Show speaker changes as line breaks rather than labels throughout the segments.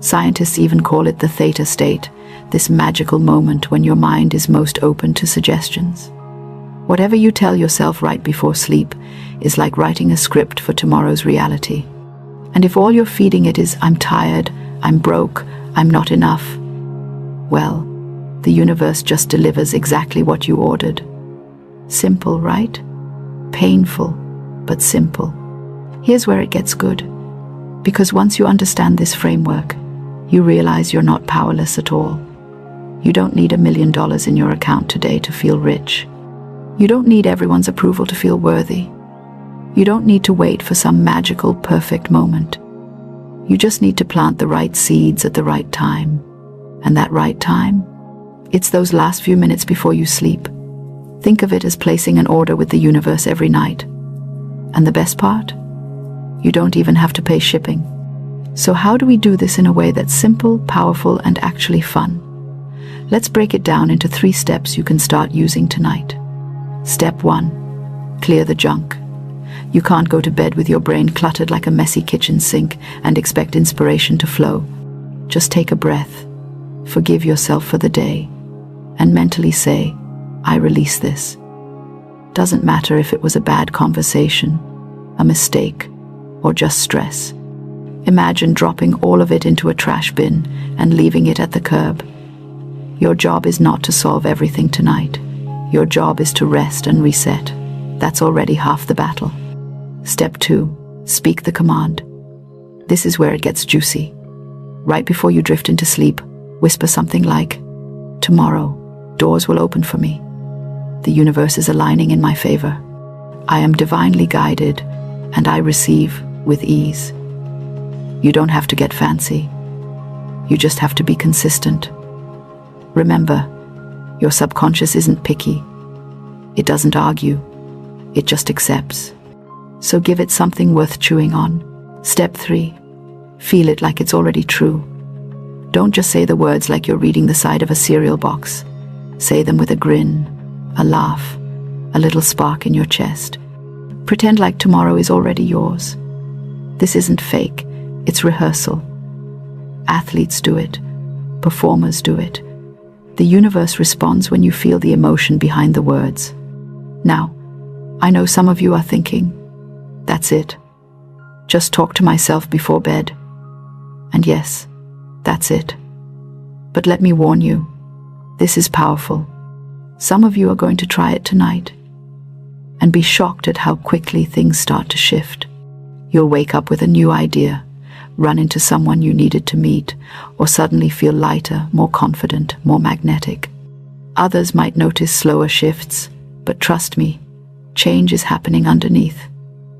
Scientists even call it the theta state, this magical moment when your mind is most open to suggestions. Whatever you tell yourself right before sleep is like writing a script for tomorrow's reality. And if all you're feeding it is, "I'm tired, I'm broke, I'm not enough," well, the universe just delivers exactly what you ordered. Simple, right? Painful, but simple. Here's where it gets good. Because once you understand this framework, you realize you're not powerless at all. You don't need $1 million in your account today to feel rich. You don't need everyone's approval to feel worthy. You don't need to wait for some magical, perfect moment. You just need to plant the right seeds at the right time. And that right time? It's those last few minutes before you sleep. Think of it as placing an order with the universe every night. And the best part? You don't even have to pay shipping. So how do we do this in a way that's simple, powerful, and actually fun? Let's break it down into 3 steps you can start using tonight. Step 1. Clear the junk. You can't go to bed with your brain cluttered like a messy kitchen sink and expect inspiration to flow. Just take a breath, forgive yourself for the day, and mentally say, "I release this." Doesn't matter if it was a bad conversation, a mistake, or just stress. Imagine dropping all of it into a trash bin and leaving it at the curb. Your job is not to solve everything tonight. Your job is to rest and reset. That's already half the battle. Step 2. Speak the command. This is where it gets juicy. Right before you drift into sleep, whisper something like, "Tomorrow, doors will open for me. The universe is aligning in my favor. I am divinely guided, and I receive with ease." You don't have to get fancy. You just have to be consistent. Remember, your subconscious isn't picky. It doesn't argue. It just accepts. So give it something worth chewing on. Step 3. Feel it like it's already true. Don't just say the words like you're reading the side of a cereal box. Say them with a grin, a laugh, a little spark in your chest. Pretend like tomorrow is already yours. This isn't fake, it's rehearsal. Athletes do it. Performers do it. The universe responds when you feel the emotion behind the words. Now, I know some of you are thinking, "That's it. Just talk to myself before bed." And yes, that's it. But let me warn you, this is powerful. Some of you are going to try it tonight and be shocked at how quickly things start to shift. You'll wake up with a new idea, run into someone you needed to meet, or suddenly feel lighter, more confident, more magnetic. Others might notice slower shifts, but trust me, change is happening underneath,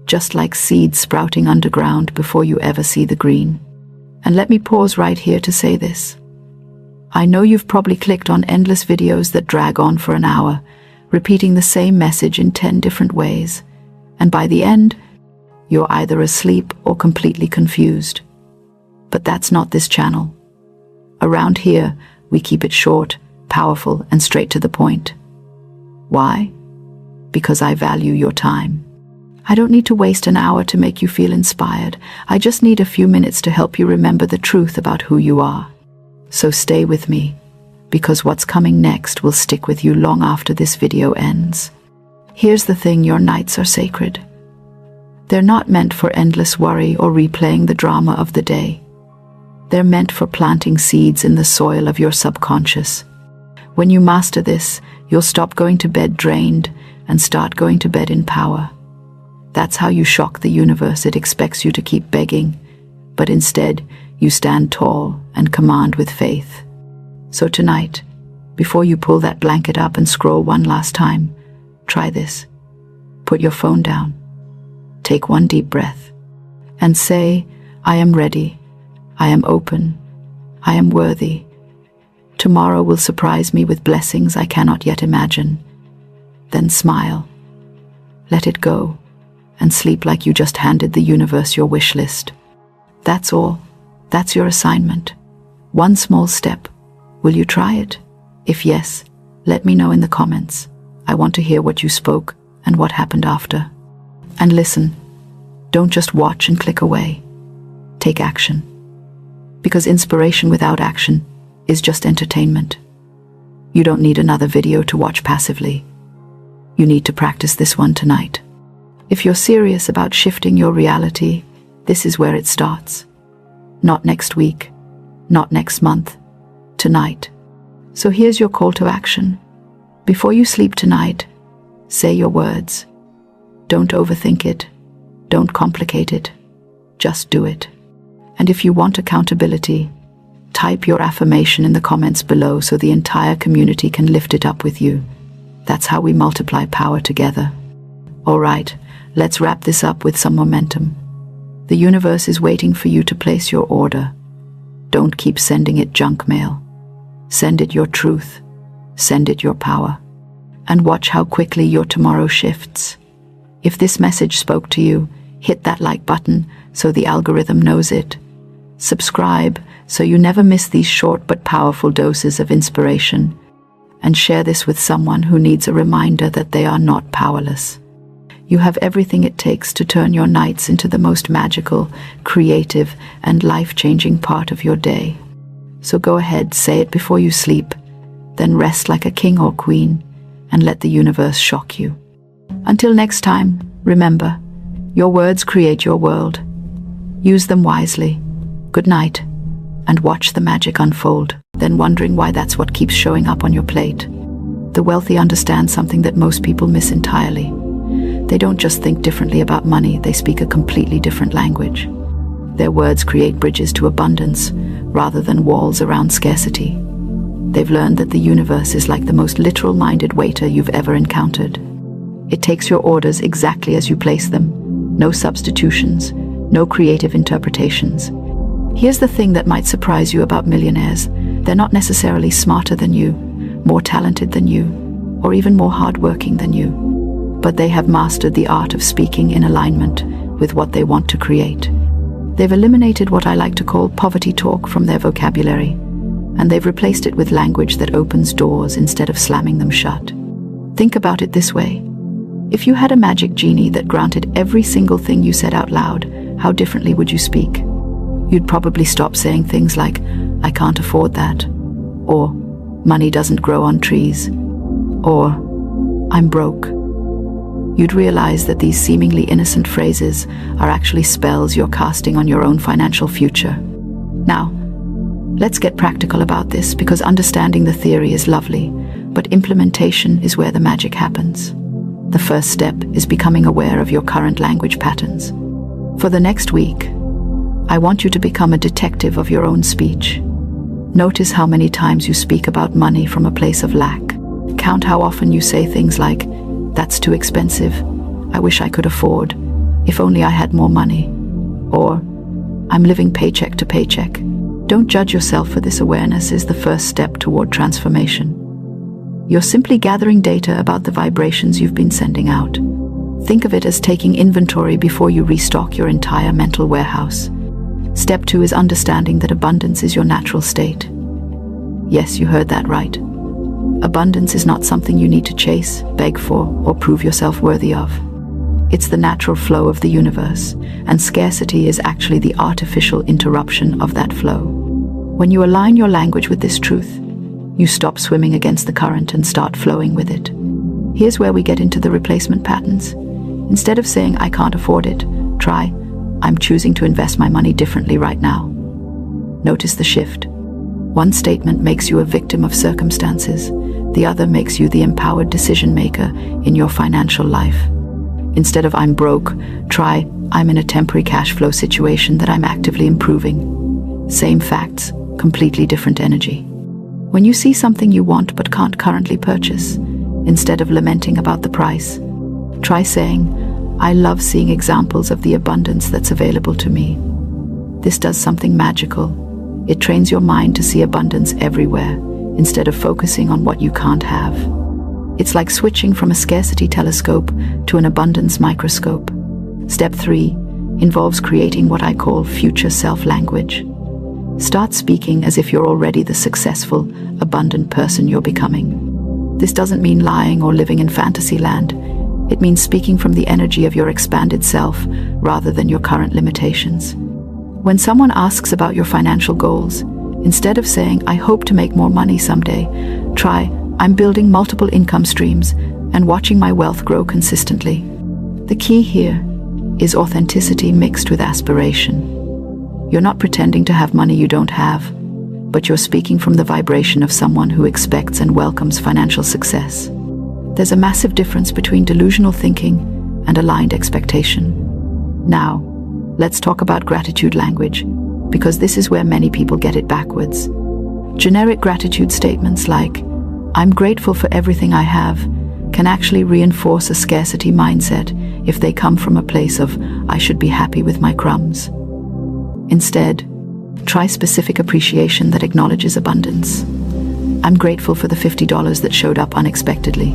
just like seeds sprouting underground before you ever see the green. And let me pause right here to say this. I know you've probably clicked on endless videos that drag on for an hour, repeating the same message in 10 different ways, and by the end, you're either asleep or completely confused. But that's not this channel. Around here, we keep it short, powerful, and straight to the point. Why? Because I value your time. I don't need to waste an hour to make you feel inspired. I just need a few minutes to help you remember the truth about who you are. So stay with me, because what's coming next will stick with you long after this video ends. Here's the thing, your nights are sacred. They're not meant for endless worry or replaying the drama of the day. They're meant for planting seeds in the soil of your subconscious. When you master this, you'll stop going to bed drained and start going to bed in power. That's how you shock the universe. It expects you to keep begging, but instead, you stand tall and command with faith. So tonight, before you pull that blanket up and scroll one last time, try this. Put your phone down. Take one deep breath and say, "I am ready. I am open. I am worthy. Tomorrow will surprise me with blessings I cannot yet imagine." Then smile. Let it go and sleep like you just handed the universe your wish list. That's all. That's your assignment. One small step. Will you try it? If yes, let me know in the comments. I want to hear what you spoke and what happened after. And listen, don't just watch and click away. Take action. Because inspiration without action is just entertainment. You don't need another video to watch passively. You need to practice this one tonight. If you're serious about shifting your reality, this is where it starts. Not next week, not next month, tonight. So here's your call to action. Before you sleep tonight, say your words. Don't overthink it. Don't complicate it. Just do it. And if you want accountability, type your affirmation in the comments below so the entire community can lift it up with you. That's how we multiply power together. All right, let's wrap this up with some momentum. The universe is waiting for you to place your order. Don't keep sending it junk mail. Send it your truth. Send it your power. And watch how quickly your tomorrow shifts. If this message spoke to you, hit that like button so the algorithm knows it. Subscribe so you never miss these short but powerful doses of inspiration. And share this with someone who needs a reminder that they are not powerless. You have everything it takes to turn your nights into the most magical, creative, and life-changing part of your day. So go ahead, say it before you sleep, then rest like a king or queen, and let the universe shock you. Until next time, remember, your words create your world. Use them wisely. Good night, and watch the magic unfold, then wondering why that's what keeps showing up on your plate. The wealthy understand something that most people miss entirely. They don't just think differently about money, they speak a completely different language. Their words create bridges to abundance, rather than walls around scarcity. They've learned that the universe is like the most literal-minded waiter you've ever encountered. It takes your orders exactly as you place them. No substitutions, no creative interpretations. Here's the thing that might surprise you about millionaires. They're not necessarily smarter than you, more talented than you, or even more hardworking than you. But they have mastered the art of speaking in alignment with what they want to create. They've eliminated what I like to call poverty talk from their vocabulary, and they've replaced it with language that opens doors instead of slamming them shut. Think about it this way. If you had a magic genie that granted every single thing you said out loud, how differently would you speak? You'd probably stop saying things like, "I can't afford that," or "Money doesn't grow on trees," or "I'm broke." You'd realize that these seemingly innocent phrases are actually spells you're casting on your own financial future. Now, let's get practical about this, because understanding the theory is lovely, but implementation is where the magic happens. The first step is becoming aware of your current language patterns. For the next week, I want you to become a detective of your own speech. Notice how many times you speak about money from a place of lack. Count how often you say things like, "That's too expensive," "I wish I could afford," "If only I had more money," or "I'm living paycheck to paycheck." Don't judge yourself, for this awareness is the first step toward transformation. You're simply gathering data about the vibrations you've been sending out. Think of it as taking inventory before you restock your entire mental warehouse. Step 2 is understanding that abundance is your natural state. Yes, you heard that right. Abundance is not something you need to chase, beg for, or prove yourself worthy of. It's the natural flow of the universe, and scarcity is actually the artificial interruption of that flow. When you align your language with this truth, you stop swimming against the current and start flowing with it. Here's where we get into the replacement patterns. Instead of saying, "I can't afford it," try, "I'm choosing to invest my money differently right now." Notice the shift. One statement makes you a victim of circumstances. The other makes you the empowered decision maker in your financial life. Instead of "I'm broke," try, "I'm in a temporary cash flow situation that I'm actively improving." Same facts, completely different energy. When you see something you want but can't currently purchase, instead of lamenting about the price, try saying, "I love seeing examples of the abundance that's available to me." This does something magical. It trains your mind to see abundance everywhere, instead of focusing on what you can't have. It's like switching from a scarcity telescope to an abundance microscope. Step 3 involves creating what I call future self-language. Start speaking as if you're already the successful, abundant person you're becoming. This doesn't mean lying or living in fantasy land. It means speaking from the energy of your expanded self rather than your current limitations. When someone asks about your financial goals, instead of saying, "I hope to make more money someday," try, "I'm building multiple income streams and watching my wealth grow consistently." The key here is authenticity mixed with aspiration. You're not pretending to have money you don't have, but you're speaking from the vibration of someone who expects and welcomes financial success. There's a massive difference between delusional thinking and aligned expectation. Now, let's talk about gratitude language, because this is where many people get it backwards. Generic gratitude statements like, "I'm grateful for everything I have," can actually reinforce a scarcity mindset if they come from a place of, "I should be happy with my crumbs." Instead, try specific appreciation that acknowledges abundance. "I'm grateful for the $50 that showed up unexpectedly,"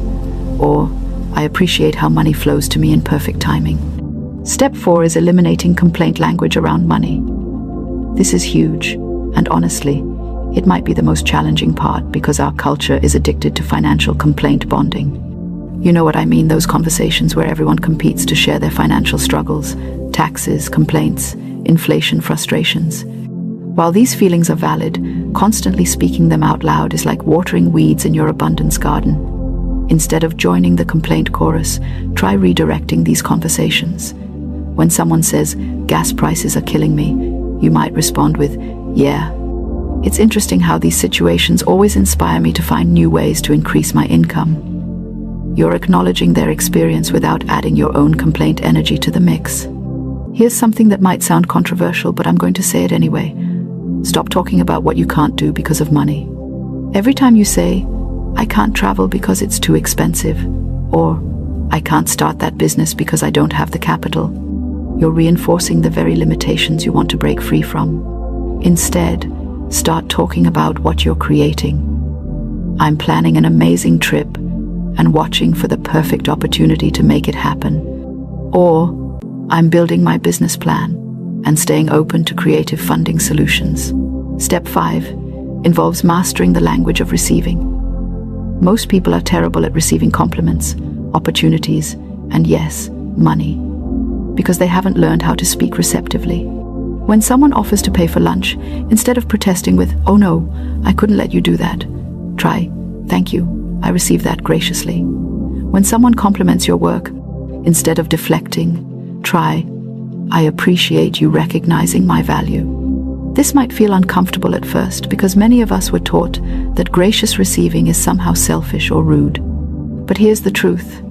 or "I appreciate how money flows to me in perfect timing." Step 4 is eliminating complaint language around money. This is huge, and honestly, it might be the most challenging part because our culture is addicted to financial complaint bonding. You know what I mean, those conversations where everyone competes to share their financial struggles, taxes, complaints, inflation, frustrations. While these feelings are valid, constantly speaking them out loud is like watering weeds in your abundance garden. Instead of joining the complaint chorus, try redirecting these conversations. When someone says, "Gas prices are killing me," you might respond with, "Yeah." It's interesting how these situations always inspire me to find new ways to increase my income. You're acknowledging their experience without adding your own complaint energy to the mix. Here's something that might sound controversial, but I'm going to say it anyway. Stop talking about what you can't do because of money. Every time you say, "I can't travel because it's too expensive," or "I can't start that business because I don't have the capital," you're reinforcing the very limitations you want to break free from. Instead, start talking about what you're creating. "I'm planning an amazing trip and watching for the perfect opportunity to make it happen." Or, "I'm building my business plan and staying open to creative funding solutions." Step 5 involves mastering the language of receiving. Most people are terrible at receiving compliments, opportunities, and yes, money, because they haven't learned how to speak receptively. When someone offers to pay for lunch, instead of protesting with, "Oh no, I couldn't let you do that," try, "Thank you, I received that graciously." When someone compliments your work, instead of deflecting, try, "I appreciate you recognizing my value." This might feel uncomfortable at first because many of us were taught that gracious receiving is somehow selfish or rude. But here's the truth.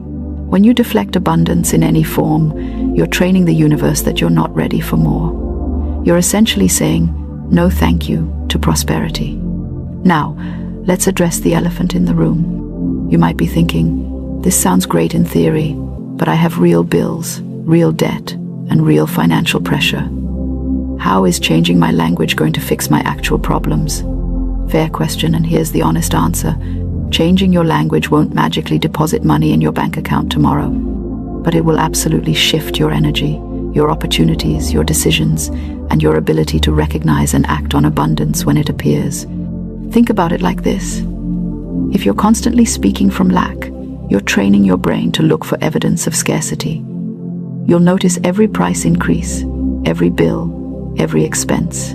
When you deflect abundance in any form, you're training the universe that you're not ready for more. You're essentially saying, "No thank you," to prosperity. Now, let's address the elephant in the room. You might be thinking, "This sounds great in theory, but I have real bills, real debt, and real financial pressure. How is changing my language going to fix my actual problems?" Fair question, and here's the honest answer. Changing your language won't magically deposit money in your bank account tomorrow, but it will absolutely shift your energy, your opportunities, your decisions, and your ability to recognize and act on abundance when it appears. Think about it like this. If you're constantly speaking from lack, you're training your brain to look for evidence of scarcity. You'll notice every price increase, every bill, every expense.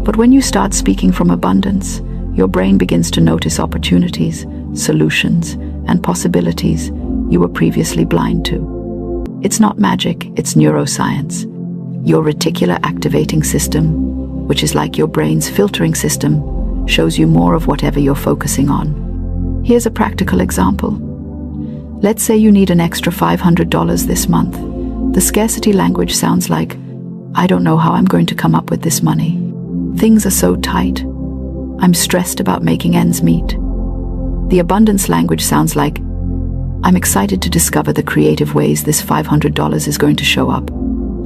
But when you start speaking from abundance, your brain begins to notice opportunities, solutions, and possibilities you were previously blind to. It's not magic, it's neuroscience. Your reticular activating system, which is like your brain's filtering system, shows you more of whatever you're focusing on. Here's a practical example. Let's say you need an extra $500 this month. The scarcity language sounds like, "I don't know how I'm going to come up with this money. Things are so tight. I'm stressed about making ends meet." The abundance language sounds like, "I'm excited to discover the creative ways this $500 is going to show up.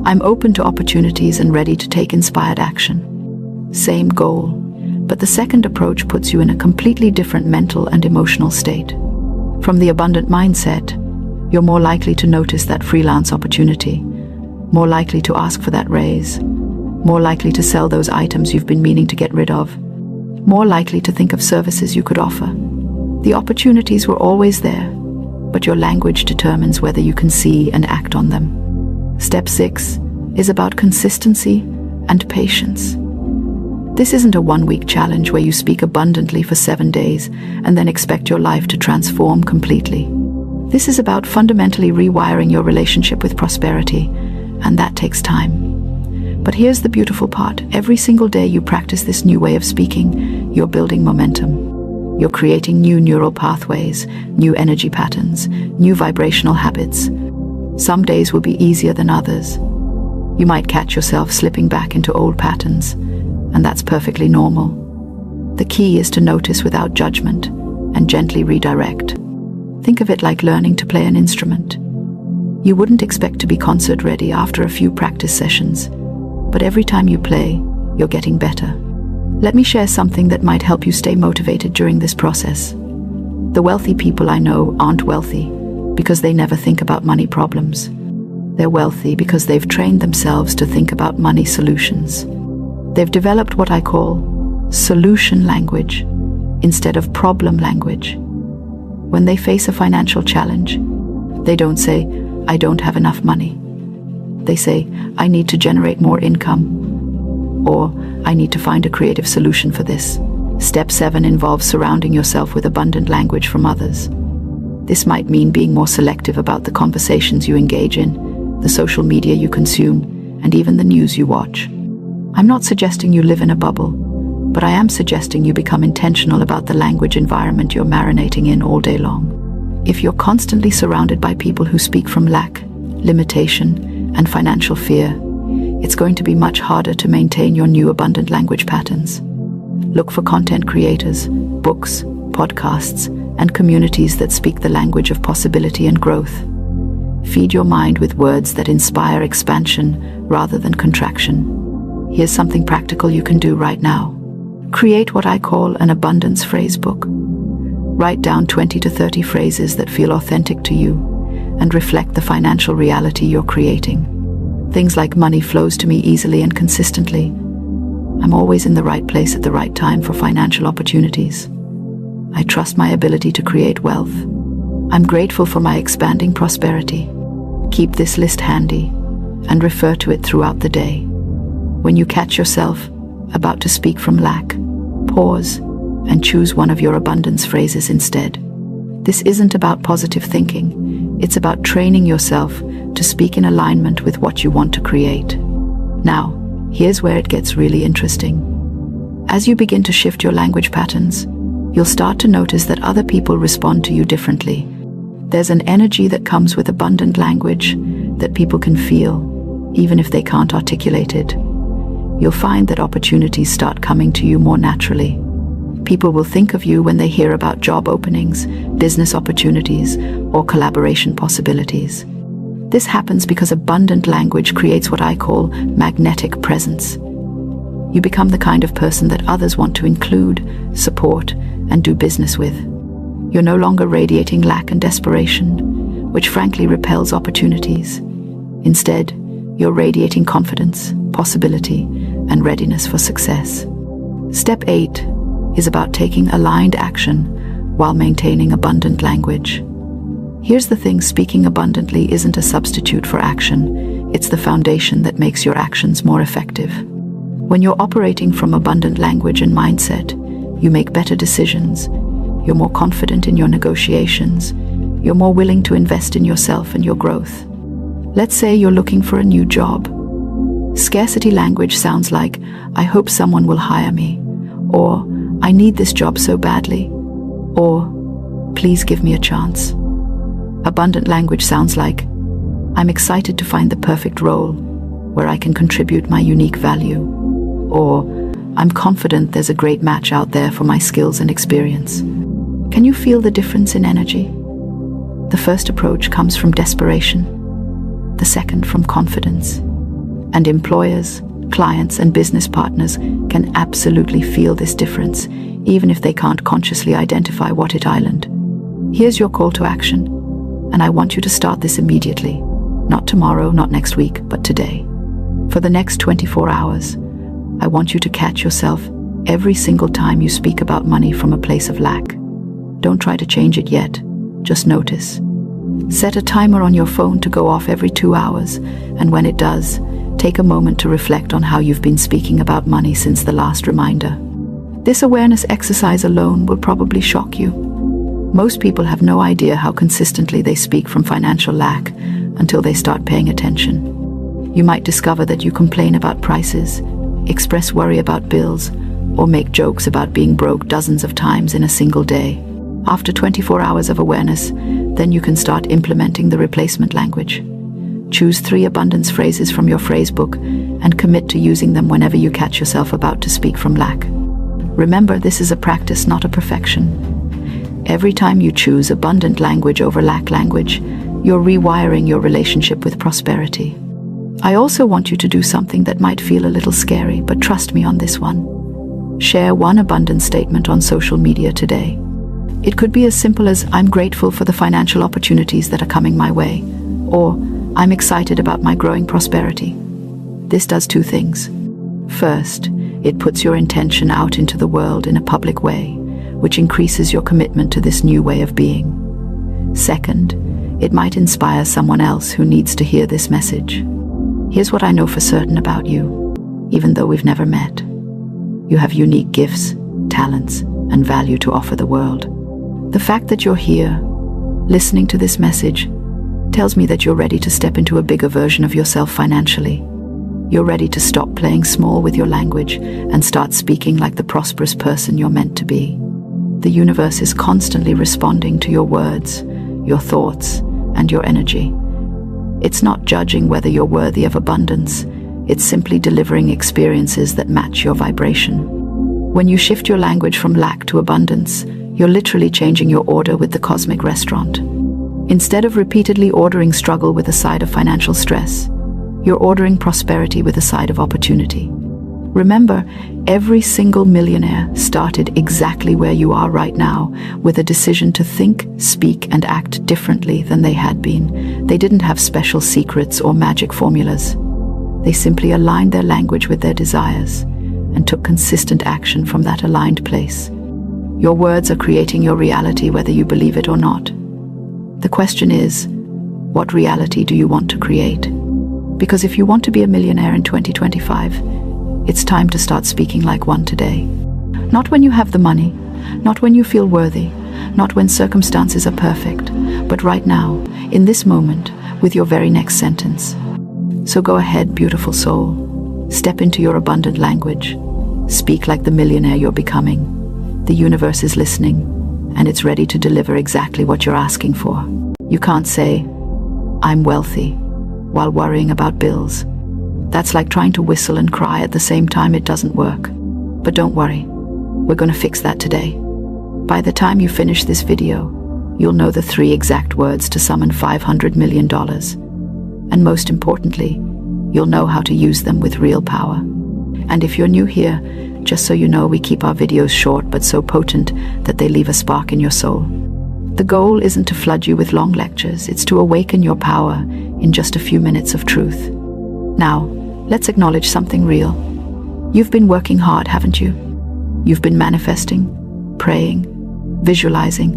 I'm open to opportunities and ready to take inspired action." Same goal, but the second approach puts you in a completely different mental and emotional state. From the abundant mindset, you're more likely to notice that freelance opportunity, more likely to ask for that raise, more likely to sell those items you've been meaning to get rid of, more likely to think of services you could offer. The opportunities were always there, but your language determines whether you can see and act on them. Step 6 is about consistency and patience. This isn't a one-week challenge where you speak abundantly for 7 days and then expect your life to transform completely. This is about fundamentally rewiring your relationship with prosperity, and that takes time. But here's the beautiful part. Every single day you practice this new way of speaking, you're building momentum. You're creating new neural pathways, new energy patterns, new vibrational habits. Some days will be easier than others. You might catch yourself slipping back into old patterns, and that's perfectly normal. The key is to notice without judgment and gently redirect. Think of it like learning to play an instrument. You wouldn't expect to be concert ready after a few practice sessions, but every time you play, you're getting better. Let me share something that might help you stay motivated during this process. The wealthy people I know aren't wealthy because they never think about money problems. They're wealthy because they've trained themselves to think about money solutions. They've developed what I call solution language instead of problem language. When they face a financial challenge, they don't say, "I don't have enough money." They say, "I need to generate more income," or "I need to find a creative solution for this." Step 7 involves surrounding yourself with abundant language from others. This might mean being more selective about the conversations you engage in, the social media you consume, and even the news you watch. I'm not suggesting you live in a bubble, but I am suggesting you become intentional about the language environment you're marinating in all day long. If you're constantly surrounded by people who speak from lack, limitation, and financial fear, it's going to be much harder to maintain your new abundant language patterns. Look for content creators, books, podcasts, and communities that speak the language of possibility and growth. Feed your mind with words that inspire expansion rather than contraction. Here's something practical you can do right now. Create what I call an abundance phrase book. Write down 20 to 30 phrases that feel authentic to you and reflect the financial reality you're creating. Things like money flows to me easily and consistently. I'm always in the right place at the right time for financial opportunities. I trust my ability to create wealth. I'm grateful for my expanding prosperity. Keep this list handy and refer to it throughout the day. When you catch yourself about to speak from lack, pause and choose one of your abundance phrases instead. This isn't about positive thinking. It's about training yourself to speak in alignment with what you want to create. Now, here's where it gets really interesting. As you begin to shift your language patterns, you'll start to notice that other people respond to you differently. There's an energy that comes with abundant language that people can feel, even if they can't articulate it. You'll find that opportunities start coming to you more naturally. People will think of you when they hear about job openings, business opportunities, or collaboration possibilities. This happens because abundant language creates what I call magnetic presence. You become the kind of person that others want to include, support, and do business with. You're no longer radiating lack and desperation, which frankly repels opportunities. Instead, you're radiating confidence, possibility, and readiness for success. Step 8 is about taking aligned action while maintaining abundant language. Here's the thing, speaking abundantly isn't a substitute for action. It's the foundation that makes your actions more effective. When you're operating from abundant language and mindset, you make better decisions. You're more confident in your negotiations. You're more willing to invest in yourself and your growth. Let's say you're looking for a new job. Scarcity language sounds like, "I hope someone will hire me," or "I need this job so badly," or "Please give me a chance." Abundant language sounds like, "I'm excited to find the perfect role where I can contribute my unique value," or "I'm confident there's a great match out there for my skills and experience." Can you feel the difference in energy? The first approach comes from desperation, the second from confidence. And employers, clients, and business partners can absolutely feel this difference, even if they can't consciously identify what it island. Here's your call to action, and I want you to start this immediately. Not tomorrow, not next week, but today. For the next 24 hours, I want you to catch yourself every single time you speak about money from a place of lack. Don't try to change it yet, just notice. Set a timer on your phone to go off every 2 hours, and when it does, Take a moment to reflect on how you've been speaking about money since the last reminder. This awareness exercise alone will probably shock you. Most people have no idea how consistently they speak from financial lack until they start paying attention. You might discover that you complain about prices, express worry about bills, or make jokes about being broke dozens of times in a single day. After 24 hours of awareness, then you can start implementing the replacement language. Choose 3 abundance phrases from your phrase book and commit to using them whenever you catch yourself about to speak from lack. Remember, this is a practice, not a perfection. Every time you choose abundant language over lack language, you're rewiring your relationship with prosperity. I also want you to do something that might feel a little scary, but trust me on this one. Share one abundance statement on social media today. It could be as simple as, "I'm grateful for the financial opportunities that are coming my way," or "I'm excited about my growing prosperity." This does 2 things. First, it puts your intention out into the world in a public way, which increases your commitment to this new way of being. Second, it might inspire someone else who needs to hear this message. Here's what I know for certain about you, even though we've never met. You have unique gifts, talents, and value to offer the world. The fact that you're here, listening to this message, tells me that you're ready to step into a bigger version of yourself financially. You're ready to stop playing small with your language and start speaking like the prosperous person you're meant to be. The universe is constantly responding to your words, your thoughts, and your energy. It's not judging whether you're worthy of abundance. It's simply delivering experiences that match your vibration. When you shift your language from lack to abundance, you're literally changing your order with the cosmic restaurant. Instead of repeatedly ordering struggle with a side of financial stress, you're ordering prosperity with a side of opportunity. Remember, every single millionaire started exactly where you are right now, with a decision to think, speak, and act differently than they had been. They didn't have special secrets or magic formulas. They simply aligned their language with their desires and took consistent action from that aligned place. Your words are creating your reality, whether you believe it or not. The question is, what reality do you want to create? Because if you want to be a millionaire in 2025, it's time to start speaking like one today. Not when you have the money, not when you feel worthy, not when circumstances are perfect, but right now, in this moment, with your very next sentence. So go ahead, beautiful soul. Step into your abundant language. Speak like the millionaire you're becoming. The universe is listening, and it's ready to deliver exactly what you're asking for. You can't say, "I'm wealthy," while worrying about bills. That's like trying to whistle and cry at the same time. It doesn't work. But don't worry, we're going to fix that today. By the time you finish this video, you'll know the 3 exact words to summon $500 million. And most importantly, you'll know how to use them with real power. And if you're new here, just so you know, we keep our videos short but so potent that they leave a spark in your soul. The goal isn't to flood you with long lectures, it's to awaken your power in just a few minutes of truth. Now, let's acknowledge something real. You've been working hard, haven't you? You've been manifesting, praying, visualizing,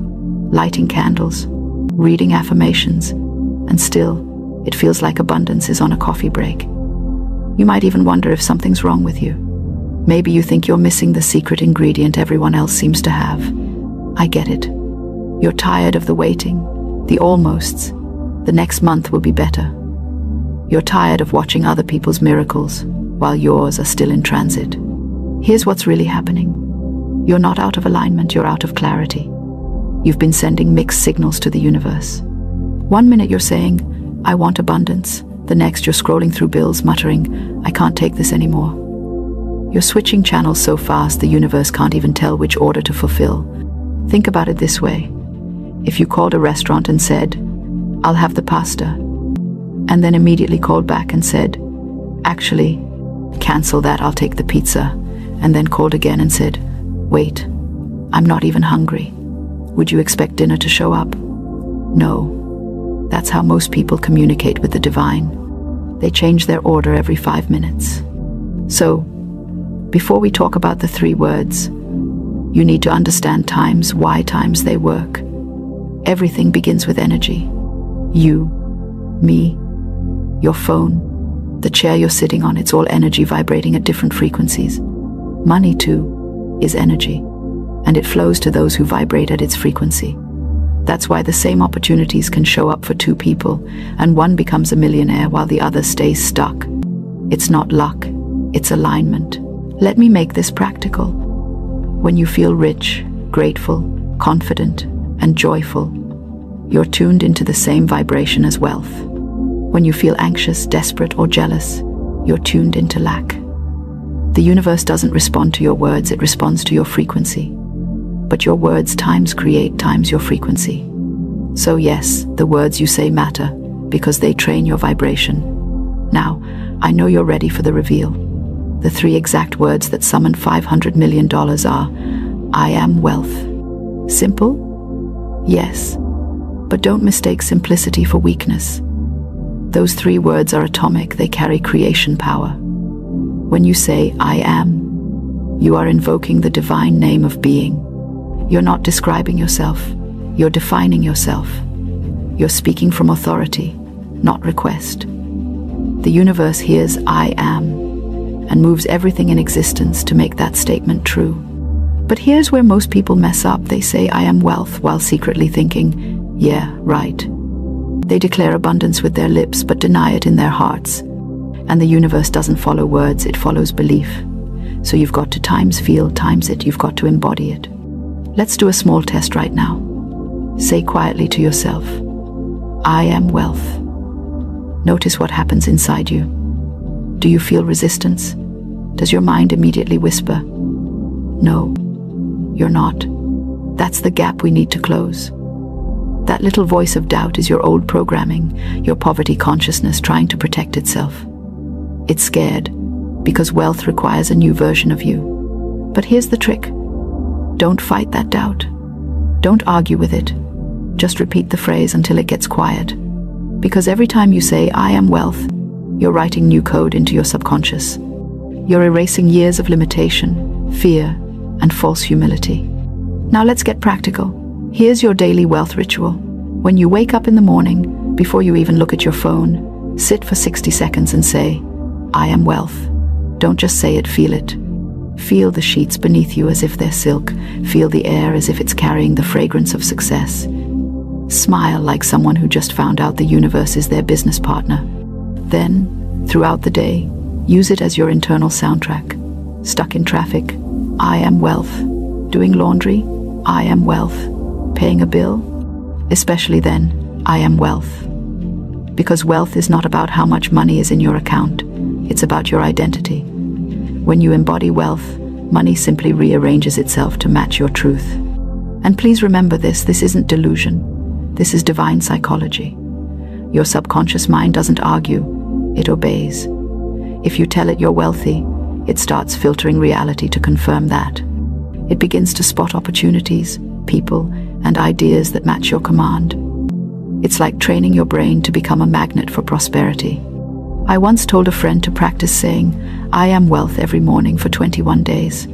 lighting candles, reading affirmations, and still, it feels like abundance is on a coffee break. You might even wonder if something's wrong with you. Maybe you think you're missing the secret ingredient everyone else seems to have. I get it. You're tired of the waiting, the almosts. The next month will be better. You're tired of watching other people's miracles while yours are still in transit. Here's what's really happening. You're not out of alignment, you're out of clarity. You've been sending mixed signals to the universe. One minute you're saying, "I want abundance." The next you're scrolling through bills muttering, "I can't take this anymore." You're switching channels so fast the universe can't even tell which order to fulfill. Think about it this way. If you called a restaurant and said, "I'll have the pasta," and then immediately called back and said, "Actually, cancel that, I'll take the pizza," and then called again and said, "Wait, I'm not even hungry," would you expect dinner to show up? No. That's how most people communicate with the divine. They change their order every 5 minutes. So, before we talk about the 3 words, you need to understand times, why times they work. Everything begins with energy. You, me, your phone, The chair you're sitting on, it's all energy vibrating at different frequencies. Money, too, is energy, and it flows to those who vibrate at its frequency. That's why the same opportunities can show up for two people, and one becomes a millionaire while the other stays stuck. It's not luck, it's alignment. Let me make this practical. When you feel rich, grateful, confident, and joyful, you're tuned into the same vibration as wealth. When you feel anxious, desperate, or jealous, you're tuned into lack. The universe doesn't respond to your words, it responds to your frequency. But your words times create times your frequency. So yes, the words you say matter, because they train your vibration. Now, I know you're ready for the reveal. The 3 exact words that summon $500 million are, I am wealth. Simple? Yes. But don't mistake simplicity for weakness. Those 3 words are atomic, they carry creation power. When you say, I am, you are invoking the divine name of being. You're not describing yourself, you're defining yourself. You're speaking from authority, not request. The universe hears I am, and moves everything in existence to make that statement true. But here's where most people mess up. They say I am wealth while secretly thinking, yeah, right. They declare abundance with their lips but deny it in their hearts. And the universe doesn't follow words, it follows belief. So you've got to times feel, times it, you've got to embody it. Let's do a small test right now. Say quietly to yourself, I am wealth. Notice what happens inside you. Do you feel resistance? Does your mind immediately whisper, no, you're not? That's the gap we need to close. That little voice of doubt is your old programming, your poverty consciousness trying to protect itself. It's scared, because wealth requires a new version of you. But here's the trick. Don't fight that doubt. Don't argue with it. Just repeat the phrase until it gets quiet. Because every time you say, I am wealth, you're writing new code into your subconscious. You're erasing years of limitation, fear, and false humility. Now let's get practical. Here's your daily wealth ritual. When you wake up in the morning, before you even look at your phone, sit for 60 seconds and say, I am wealth. Don't just say it, feel it. Feel the sheets beneath you as if they're silk. Feel the air as if it's carrying the fragrance of success. Smile like someone who just found out the universe is their business partner. Then, throughout the day, use it as your internal soundtrack. Stuck in traffic, I am wealth. Doing laundry, I am wealth. Paying a bill, especially then, I am wealth. Because wealth is not about how much money is in your account, it's about your identity. When you embody wealth, money simply rearranges itself to match your truth. And please remember this isn't delusion. This is divine psychology. Your subconscious mind doesn't argue, it obeys. If you tell it you're wealthy, it starts filtering reality to confirm that. It begins to spot opportunities, people, and ideas that match your command. It's like training your brain to become a magnet for prosperity. I once told a friend to practice saying, I am wealth every morning for 21 days.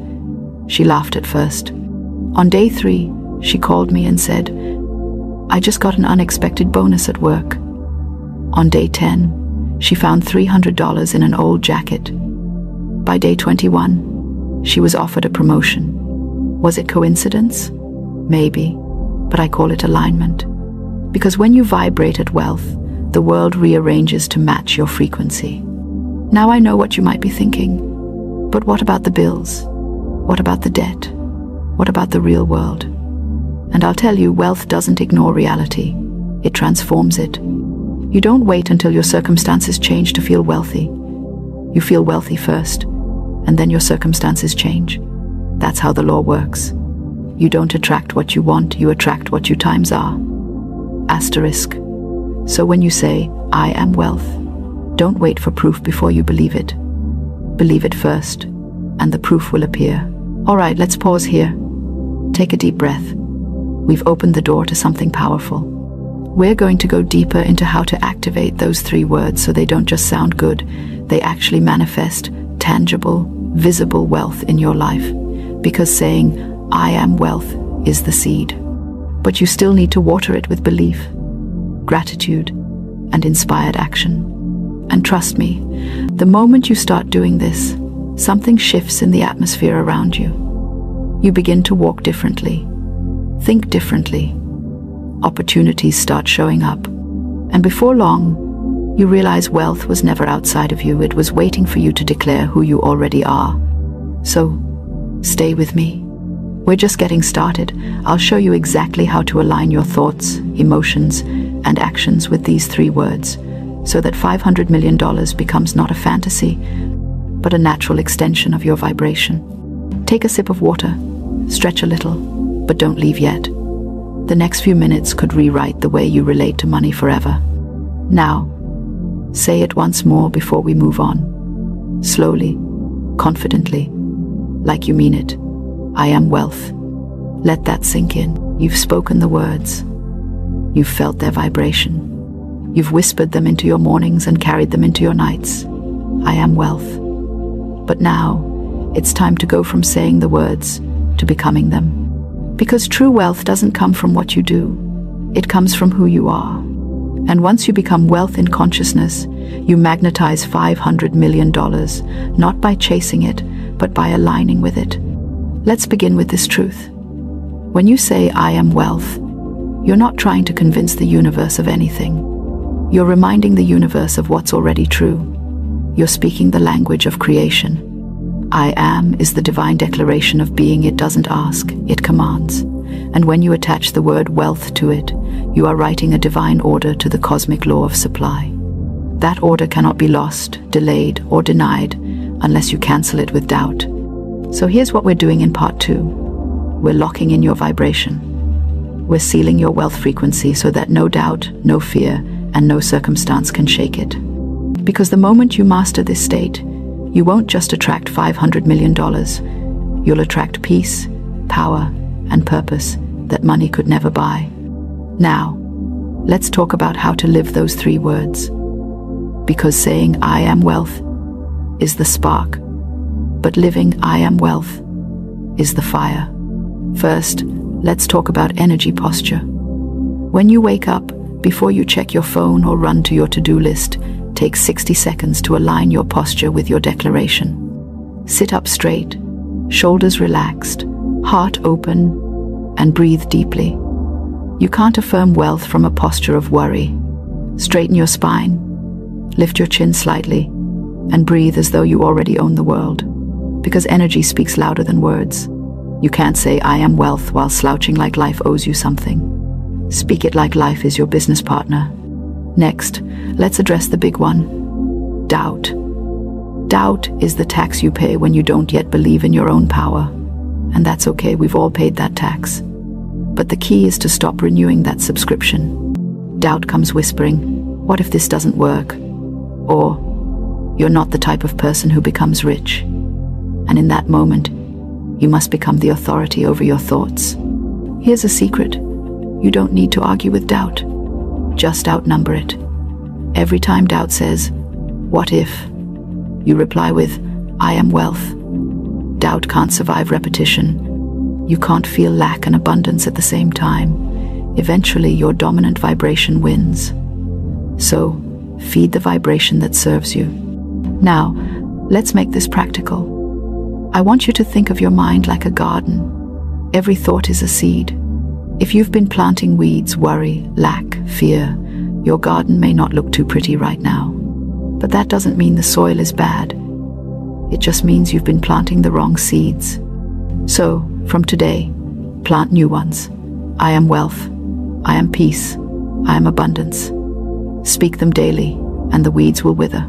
She laughed at first. On day 3, she called me and said, I just got an unexpected bonus at work. On day 10, she found $300 in an old jacket. By day 21, she was offered a promotion. Was it coincidence? Maybe, but I call it alignment. Because when you vibrate at wealth, the world rearranges to match your frequency. Now I know what you might be thinking. But what about the bills? What about the debt? What about the real world? And I'll tell you, wealth doesn't ignore reality. It transforms it. You don't wait until your circumstances change to feel wealthy. You feel wealthy first, and then your circumstances change. That's how the law works. You don't attract what you want, you attract what you times are. Asterisk. So when you say, I am wealth, don't wait for proof before you believe it. Believe it first, and the proof will appear. All right, let's pause here. Take a deep breath. We've opened the door to something powerful. We're going to go deeper into how to activate those 3 words so they don't just sound good, they actually manifest tangible, visible wealth in your life. Because saying, I am wealth is the seed. But you still need to water it with belief, gratitude, and inspired action. And trust me, The moment you start doing this, something shifts in the atmosphere around you. You begin to walk differently, think differently. Opportunities start showing up. And before long, you realize wealth was never outside of you. It was waiting for you to declare who you already are. So, stay with me. We're just getting started. I'll show you exactly how to align your thoughts, emotions, and actions with these 3 words, so that $500 million becomes not a fantasy, but a natural extension of your vibration. Take a sip of water, stretch a little, but don't leave yet. The next few minutes could rewrite the way you relate to money forever. Now, say it once more before we move on. Slowly, confidently, like you mean it. I am wealth. Let that sink in. You've spoken the words. You've felt their vibration. You've whispered them into your mornings and carried them into your nights. I am wealth. But now, it's time to go from saying the words to becoming them. Because true wealth doesn't come from what you do. It comes from who you are. And once you become wealth in consciousness, you magnetize $500 million, not by chasing it, but by aligning with it. Let's begin with this truth. When you say, I am wealth, you're not trying to convince the universe of anything. You're reminding the universe of what's already true. You're speaking the language of creation. I am is the divine declaration of being. It doesn't ask, it commands. And when you attach the word wealth to it, you are writing a divine order to the cosmic law of supply. That order cannot be lost, delayed, or denied unless you cancel it with doubt. So here's what we're doing in part 2. We're locking in your vibration. We're sealing your wealth frequency so that no doubt, no fear, and no circumstance can shake it. Because the moment you master this state, you won't just attract $500 million. You'll attract peace, power, and purpose that money could never buy. Now, let's talk about how to live those 3 words. Because saying I am wealth is the spark, but living I am wealth is the fire. First, let's talk about energy posture. When you wake up, before you check your phone or run to your to-do list, take 60 seconds to align your posture with your declaration. Sit up straight, shoulders relaxed, heart open, and breathe deeply. You can't affirm wealth from a posture of worry. Straighten your spine, lift your chin slightly, and breathe as though you already own the world. Because energy speaks louder than words. You can't say I am wealth while slouching like life owes you something. Speak it like life is your business partner. Next, let's address the big one. Doubt. Doubt is the tax you pay when you don't yet believe in your own power. And that's okay, we've all paid that tax. But the key is to stop renewing that subscription. Doubt comes whispering, what if this doesn't work? Or, you're not the type of person who becomes rich. And in that moment, you must become the authority over your thoughts. Here's a secret. You don't need to argue with doubt. Just outnumber it. Every time doubt says, what if? You reply with, I am wealth. Doubt can't survive repetition. You can't feel lack and abundance at the same time. Eventually, your dominant vibration wins. So, feed the vibration that serves you. Now, let's make this practical. I want you to think of your mind like a garden. Every thought is a seed. If you've been planting weeds, worry, lack, fear, your garden may not look too pretty right now. But that doesn't mean the soil is bad. It just means you've been planting the wrong seeds. So, from today, plant new ones. I am wealth. I am peace. I am abundance. Speak them daily, and the weeds will wither.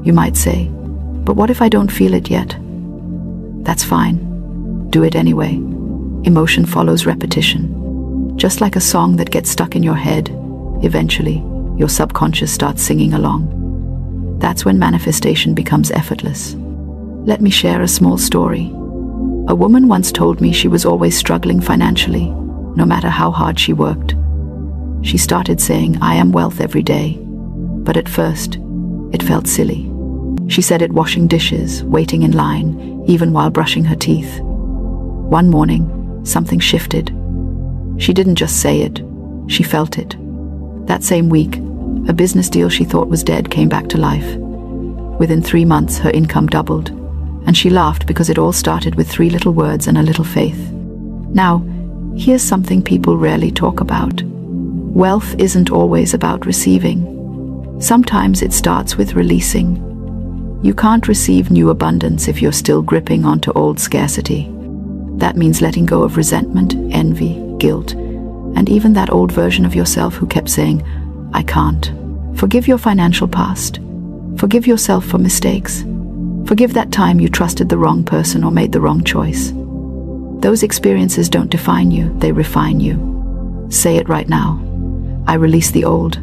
You might say, but what if I don't feel it yet? That's fine. Do it anyway. Emotion follows repetition. Just like a song that gets stuck in your head, eventually, your subconscious starts singing along. That's when manifestation becomes effortless. Let me share a small story. A woman once told me she was always struggling financially, no matter how hard she worked. She started saying, I am wealth every day. But at first, it felt silly. She said it washing dishes, waiting in line, even while brushing her teeth. One morning, something shifted. She didn't just say it, she felt it. That same week, a business deal she thought was dead came back to life. Within 3 months, her income doubled, and she laughed because it all started with 3 little words and a little faith. Now, here's something people rarely talk about. Wealth isn't always about receiving. Sometimes it starts with releasing. You can't receive new abundance if you're still gripping onto old scarcity. That means letting go of resentment, envy, guilt, and even that old version of yourself who kept saying, "I can't." Forgive your financial past. Forgive yourself for mistakes. Forgive that time you trusted the wrong person or made the wrong choice. Those experiences don't define you, they refine you. Say it right now. I release the old.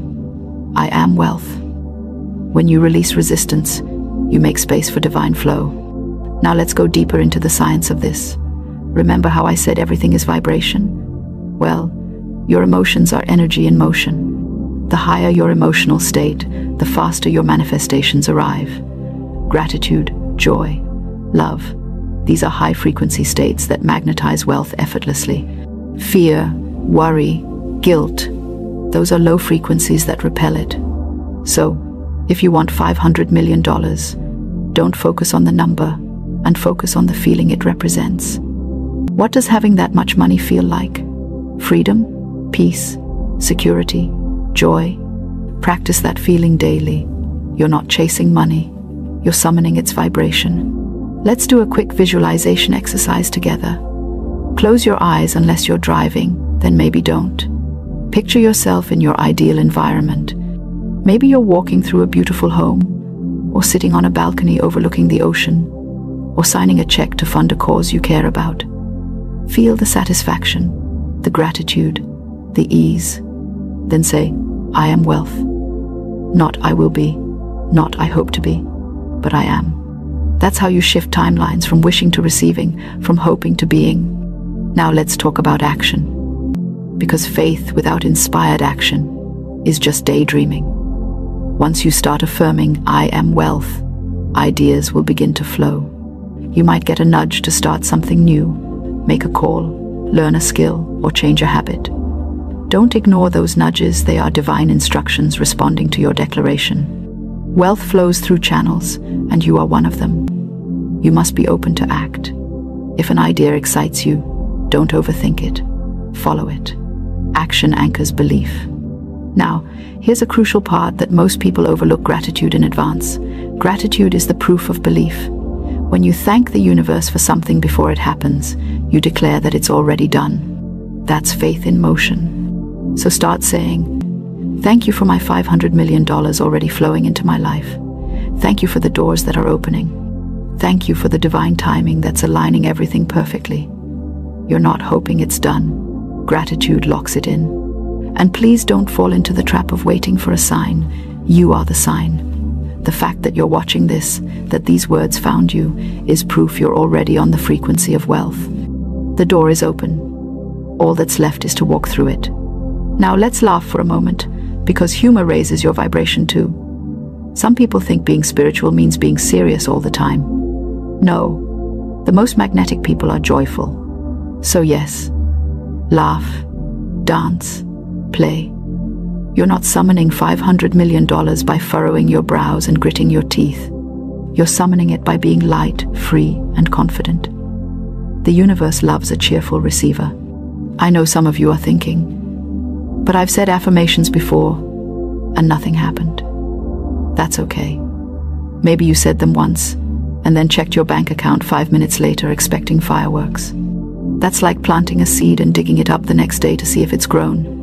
I am wealth. When you release resistance, you make space for divine flow. Now let's go deeper into the science of this. Remember how I said everything is vibration? Well, your emotions are energy in motion. The higher your emotional state, the faster your manifestations arrive. Gratitude, joy, love. These are high-frequency states that magnetize wealth effortlessly. Fear, worry, guilt, those are low frequencies that repel it. So, if you want $500 million, don't focus on the number and focus on the feeling it represents. What does having that much money feel like? Freedom, peace, security, joy. Practice that feeling daily. You're not chasing money. You're summoning its vibration. Let's do a quick visualization exercise together. Close your eyes unless you're driving, then maybe don't. Picture yourself in your ideal environment. Maybe you're walking through a beautiful home, or sitting on a balcony overlooking the ocean, or signing a check to fund a cause you care about. Feel the satisfaction, the gratitude, the ease. Then say, I am wealth. Not I will be, not I hope to be, but I am. That's how you shift timelines from wishing to receiving, from hoping to being. Now let's talk about action. Because faith without inspired action is just daydreaming. Once you start affirming, I am wealth, ideas will begin to flow. You might get a nudge to start something new, make a call, learn a skill, or change a habit. Don't ignore those nudges, they are divine instructions responding to your declaration. Wealth flows through channels, and you are one of them. You must be open to act. If an idea excites you, don't overthink it. Follow it. Action anchors belief. Now, here's a crucial part that most people overlook: gratitude in advance. Gratitude is the proof of belief. When you thank the universe for something before it happens, you declare that it's already done. That's faith in motion. So start saying, thank you for my $500 million already flowing into my life. Thank you for the doors that are opening. Thank you for the divine timing that's aligning everything perfectly. You're not hoping it's done. Gratitude locks it in. And please don't fall into the trap of waiting for a sign. You are the sign. The fact that you're watching this, that these words found you, is proof you're already on the frequency of wealth. The door is open. All that's left is to walk through it. Now let's laugh for a moment, because humor raises your vibration too. Some people think being spiritual means being serious all the time. No, the most magnetic people are joyful. So yes, laugh, dance, play. You're not summoning $500 million by furrowing your brows and gritting your teeth. You're summoning it by being light, free, and confident. The universe loves a cheerful receiver. I know some of you are thinking, but I've said affirmations before, and nothing happened. That's okay. Maybe you said them once, and then checked your bank account 5 minutes later expecting fireworks. That's like planting a seed and digging it up the next day to see if it's grown.